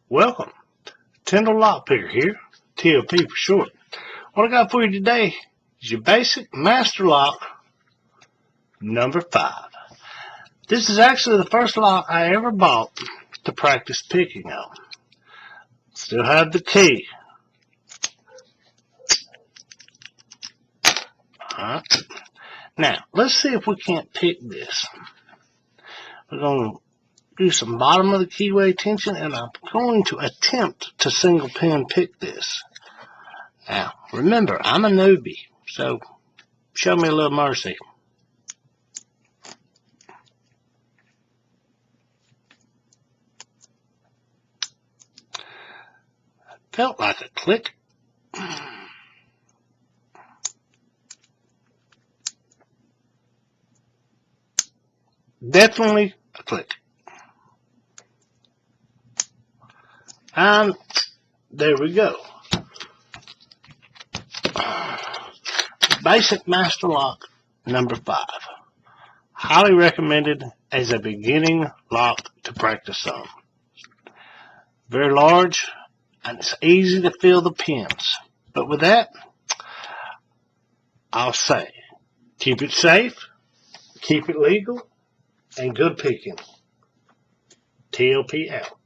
Welcome. Tyndall Lock Picker here, TLP for short. What I got for you today is your basic master lock number 5. This is actually the first lock I ever bought to practice picking on. Still have the key. Alright. Now, let's see if we can't pick this. We're going to do some bottom of the keyway tension, and I'm going to attempt to single pin pick this. Now, remember, I'm a newbie, so show me a little mercy. Felt like a click. Definitely a click. And there we go. Basic master lock number 5. Highly recommended as a beginning lock to practice on. Very large, and it's easy to feel the pins. But with that, I'll say, keep it safe, keep it legal, and good picking. TLP out.